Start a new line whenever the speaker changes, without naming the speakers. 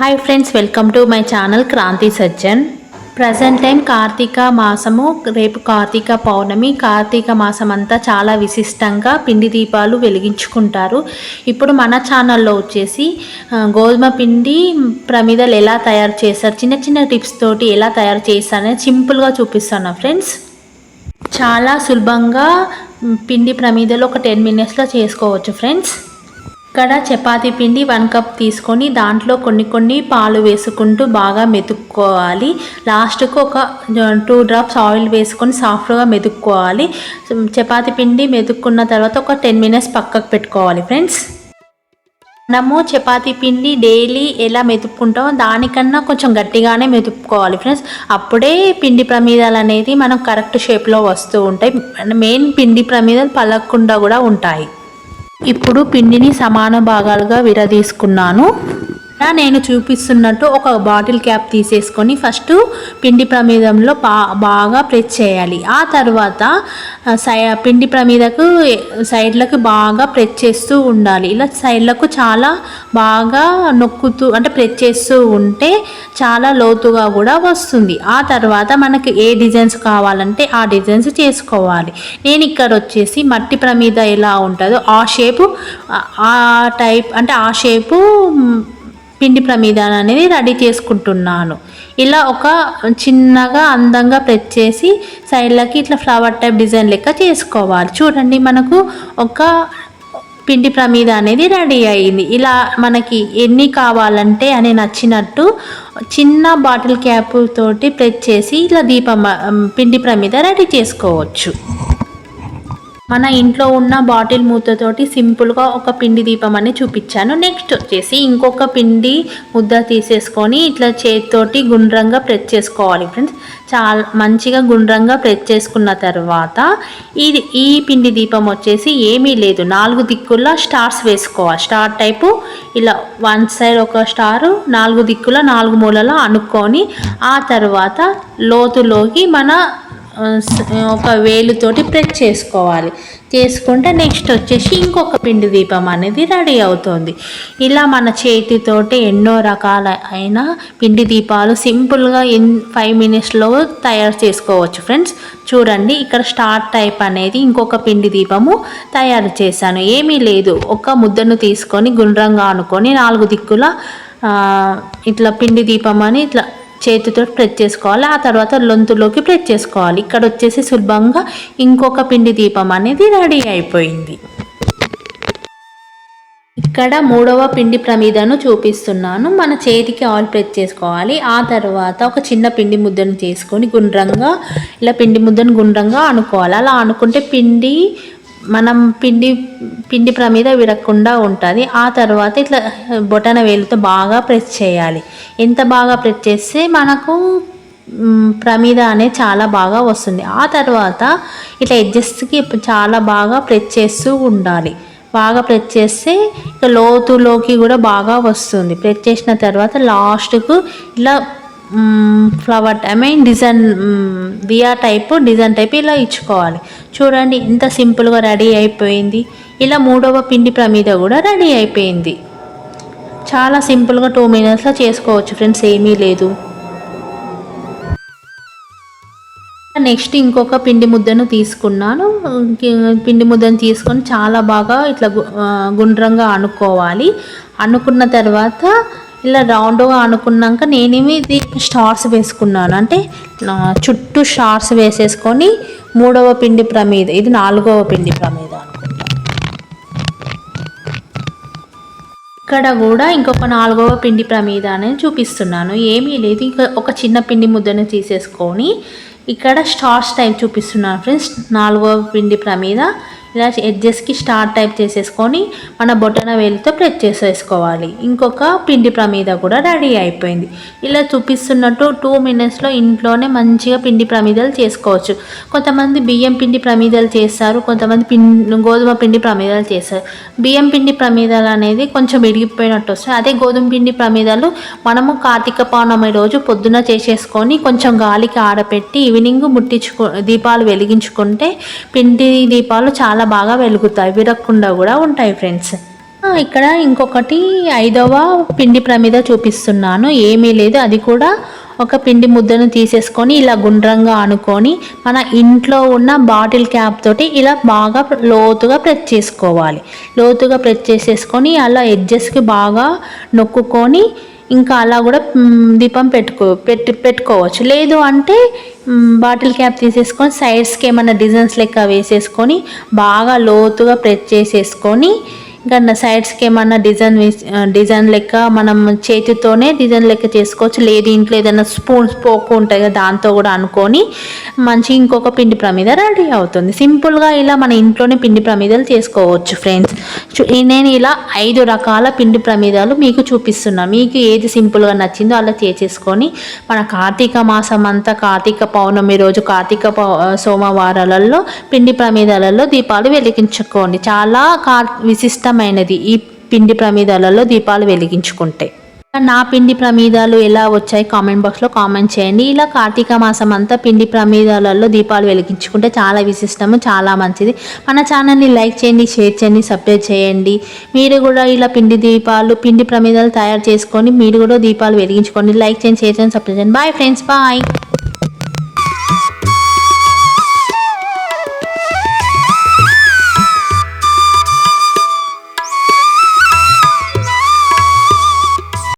Hi friends, welcome to my channel Kranti Sajjan. Present time Kartika మాసము, రేపు కార్తీక పౌర్ణమి. కార్తీక మాసం అంతా చాలా విశిష్టంగా పిండి దీపాలు వెలిగించుకుంటారు. ఇప్పుడు మన ఛానల్లో వచ్చేసి గోధుమ పిండి ప్రమిదలు ఎలా తయారు చేస్తారు, చిన్న చిన్న టిప్స్ తోటి ఎలా తయారు చేస్తారని సింపుల్గా చూపిస్తాను ఫ్రెండ్స్. చాలా సులభంగా పిండి ప్రమిదలు ఒక 10 minutesలో చేసుకోవచ్చు ఫ్రెండ్స్. ఇక్కడ చపాతీ పిండి 1 కప్ తీసుకొని దాంట్లో కొన్ని పాలు వేసుకుంటూ బాగా మెతుక్కోవాలి. లాస్ట్కు ఒక 2 drops ఆయిల్ వేసుకొని సాఫ్ట్గా మెతుక్కోవాలి. చపాతీ పిండి మెతుక్కున్న తర్వాత ఒక 10 minutes పక్కకు పెట్టుకోవాలి ఫ్రెండ్స్. మనము చపాతీ పిండి డైలీ ఎలా మెతుక్కుంటామో దానికన్నా కొంచెం గట్టిగానే మెతుక్కోవాలి ఫ్రెండ్స్. అప్పుడే పిండి ప్రమిదలు అనేది మనం కరెక్ట్ షేప్లో వస్తూ ఉంటాయి. మెయిన్ పిండి ప్రమిదలు పలకకుండా కూడా ఉంటాయి. ఇప్పుడు పిండిని సమాన భాగాలుగా విడదీసుకున్నాను. నేను చూపిస్తున్నట్టు ఒక బాటిల్ క్యాప్ తీసేసుకొని ఫస్ట్ పిండి ప్రమిదంలో బాగా ప్రెస్ చేయాలి. ఆ తర్వాత పిండి ప్రమిదకు సైడ్లకు బాగా ప్రెస్ చేస్తూ ఉండాలి. ఇలా సైడ్లకు చాలా బాగా నొక్కుతూ అంటే ప్రెస్ చేస్తూ ఉంటే చాలా లోతుగా కూడా వస్తుంది. ఆ తర్వాత మనకి ఏ డిజైన్స్ కావాలంటే ఆ డిజైన్స్ చేసుకోవాలి. నేను ఇక్కడ వచ్చేసి మట్టి ప్రమిద ఎలా ఉంటుందో ఆ షేపు, ఆ టైప్ అంటే ఆ షేపు పిండి ప్రమిదాన్ని అనేది రెడీ చేసుకుంటున్నాను. ఇలా ఒక చిన్నగా అందంగా ప్రెస్ చేసి సైడ్లకి ఇట్లా ఫ్లవర్ టైప్ డిజైన్ లెక్క చేసుకోవాలి. చూడండి, మనకు ఒక పిండి ప్రమిద అనేది రెడీ అయింది. ఇలా మనకి ఎన్ని కావాలంటే అని నచ్చినట్టు చిన్న బాటిల్ క్యాప్ తోటి ప్రెస్ చేసి ఇలా పిండి ప్రమిద రెడీ చేసుకోవచ్చు. మన ఇంట్లో ఉన్న బాటిల్ మూతతోటి సింపుల్గా ఒక పిండి దీపం అని చూపించాను. నెక్స్ట్ వచ్చేసి ఇంకొక పిండి ముద్ద తీసేసుకొని ఇట్లా చేతితోటి గుండ్రంగా ప్రెస్ చేసుకోవాలి ఫ్రెండ్స్. చాలా మంచిగా గుండ్రంగా ప్రెస్ చేసుకున్న తర్వాత ఈ పిండి దీపం వచ్చేసి ఏమీ లేదు, 4 దిక్కుల్లో స్టార్స్ వేసుకోవాలి. స్టార్ టైపు ఇలా 1 side ఒక స్టారు, 4 దిక్కుల 4 మూలలో అనుకొని ఆ తర్వాత లోతులోకి మన ఒక వేలుతోటి ప్రెస్ చేసుకోవాలి. చేసుకుంటే నెక్స్ట్ వచ్చేసి ఇంకొక పిండి దీపం అనేది రెడీ అవుతుంది. ఇలా మన చేతితోటి ఎన్నో రకాలైన పిండి దీపాలు సింపుల్గా 5 minutesలో తయారు చేసుకోవచ్చు ఫ్రెండ్స్. చూడండి, ఇక్కడ స్టార్ టైప్ అనేది ఇంకొక పిండి దీపము తయారు చేశాను. ఏమీ లేదు, ఒక ముద్దను తీసుకొని గుండ్రంగా అనుకొని 4 దిక్కుల ఇట్లా పిండి దీపం అని ఇట్లా చేతితో ప్రెస్ చేసుకోవాలి. ఆ తర్వాత లొంతులోకి ప్రెస్ చేసుకోవాలి. ఇక్కడ వచ్చేసి సులభంగా ఇంకొక పిండి దీపం అనేది రెడీ అయిపోయింది. ఇక్కడ 3వ పిండి ప్రమిదను చూపిస్తున్నాను. మన చేతికి ఆయిల్ ప్రెస్ చేసుకోవాలి. ఆ తర్వాత ఒక చిన్న పిండి ముద్దను చేసుకొని గుండ్రంగా ఇలా పిండి ముద్దను గుండ్రంగా అనుకోవాలి. అలా అనుకుంటే మనం పిండి ప్రమిద విరగకుండా ఉంటుంది. ఆ తర్వాత ఇట్లా బొటన వేలుతో బాగా ప్రెస్ చేయాలి. ఎంత బాగా ప్రెస్ చేస్తే మనకు ప్రమిద అనేది చాలా బాగా వస్తుంది. ఆ తర్వాత ఇట్లా ఎడ్జస్ట్కి చాలా బాగా ప్రెస్ చేస్తూ ఉండాలి. బాగా ప్రెస్ చేస్తే ఇక లోతులోకి కూడా బాగా వస్తుంది. ప్రెస్ చేసిన తర్వాత లాస్ట్కు ఇలా ఫ్లవర్ డిజైన్ దియా టైపు డిజైన్ టైప్ ఇలా ఇచ్చుకోవాలి. చూడండి, ఎంత సింపుల్గా రెడీ అయిపోయింది. ఇలా 3వ పిండి ప్రమిద కూడా రెడీ అయిపోయింది. చాలా సింపుల్గా 2 minutesలో చేసుకోవచ్చు ఫ్రెండ్స్, ఏమీ లేదు. నెక్స్ట్ ఇంకొక పిండి ముద్దను తీసుకున్నాను. పిండి ముద్దను తీసుకొని చాలా బాగా ఇట్లా గుండ్రంగా అనుకోవాలి. అనుకున్న తర్వాత ఇలా రౌండ్గా అనుకున్నాక నేనేమి ఇది స్టార్స్ వేసుకున్నాను. అంటే చుట్టూ స్టార్స్ వేసేసుకొని 3వ పిండి ప్రమిద, ఇది 4వ పిండి ప్రమిద అనుకుంటా. ఇక్కడ కూడా ఇంకొక 4వ పిండి ప్రమిద అనేది చూపిస్తున్నాను. ఏమీ లేదు, ఇంకా ఒక చిన్న పిండి ముద్దను తీసేసుకొని ఇక్కడ స్టార్స్ టైప్ చూపిస్తున్నాను ఫ్రెండ్స్. 4వ పిండి ప్రమిద ఇలా ఎడ్జెస్కి స్టార్ టైప్ చేసేసుకొని మన బొటన వేలితో ప్రెస్ చేసేసుకోవాలి. ఇంకొక పిండి ప్రమిద కూడా రెడీ అయిపోయింది. ఇలా చూపిస్తున్నట్టు 2 minutesలో ఇంట్లోనే మంచిగా పిండి ప్రమిదలు చేసుకోవచ్చు. కొంతమంది బియ్యం పిండి ప్రమిదలు చేస్తారు, కొంతమంది గోధుమ పిండి ప్రమిదలు చేస్తారు. బియ్యం పిండి ప్రమిదలు అనేది కొంచెం ఇరిగిపోయినట్టు వస్తాయి. అదే గోధుమ పిండి ప్రమిదలు మనము కార్తీక పౌర్ణమి రోజు పొద్దున చేసేసుకొని కొంచెం గాలికి ఆరబెట్టి ఈవినింగ్ దీపాలు వెలిగించుకుంటే పిండి దీపాలు చాలా బాగా వెలుగుతాయి, విరగకుండా కూడా ఉంటాయి ఫ్రెండ్స్. ఇక్కడ ఇంకొకటి 5వ పిండి ప్రమిద చూపిస్తున్నాను. ఏమీ లేదు, అది కూడా ఒక పిండి ముద్దను తీసేసుకొని ఇలా గుండ్రంగా అనుకొని మన ఇంట్లో ఉన్న బాటిల్ క్యాప్ తోటి ఇలా బాగా లోతుగా ప్రెస్ చేసుకోవాలి. లోతుగా ప్రెస్ చేసేసుకొని అలా ఎడ్జెస్కి బాగా నొక్కుకొని ఇంకా అలా కూడా దీపం పెట్టుకోవచ్చు. లేదు అంటే బాటిల్ క్యాప్ తీసేసుకొని సైడ్స్కి ఏమైనా డిజైన్స్ లెక్క వేసేసుకొని బాగా లోతుగా ప్రెస్ చేసేసుకొని ఇంకా సైడ్స్కి ఏమన్నా డిజైన్ లెక్క మనం చేతితోనే డిజైన్ లెక్క చేసుకోవచ్చు. లేదు ఇంట్లో ఏదైనా స్పోక్ ఉంటాయి కదా, దాంతో కూడా అనుకొని మంచి ఇంకొక పిండి ప్రమిద రెడీ అవుతుంది. సింపుల్గా ఇలా మన ఇంట్లోనే పిండి ప్రమిదలు చేసుకోవచ్చు ఫ్రెండ్స్. నేను ఇలా 5 రకాల పిండి ప్రమిదాలు మీకు చూపిస్తున్నాను. మీకు ఏది సింపుల్గా నచ్చిందో అలా చేసేసుకొని మన కార్తీక మాసం అంతా, కార్తీక పౌర్ణమి రోజు, కార్తీక సోమవారాలలో పిండి ప్రమిదాలలో దీపాలు వెలిగించుకోండి. చాలా విశిష్టమైనది ఈ పిండి ప్రమిదాలలో దీపాలు వెలిగించుకుంటే. నా పిండి ప్రమిదాలు ఎలా వచ్చాయి కామెంట్ బాక్స్లో కామెంట్ చేయండి. ఇలా కార్తీక మాసం అంతా పిండి ప్రమిదాలలో దీపాలు వెలిగించుకుంటే చాలా విశిష్టము, చాలా మంచిది. మన ఛానల్ని లైక్ చేయండి, షేర్ చేయండి, సబ్స్క్రైబ్ చేయండి. మీరు కూడా ఇలా పిండి ప్రమిదాలు తయారు చేసుకొని మీరు కూడా దీపాలు వెలిగించుకోండి. లైక్ చేయండి, షేర్ చేయండి, సబ్స్క్రైబ్ చేయండి. Bye friends, bye.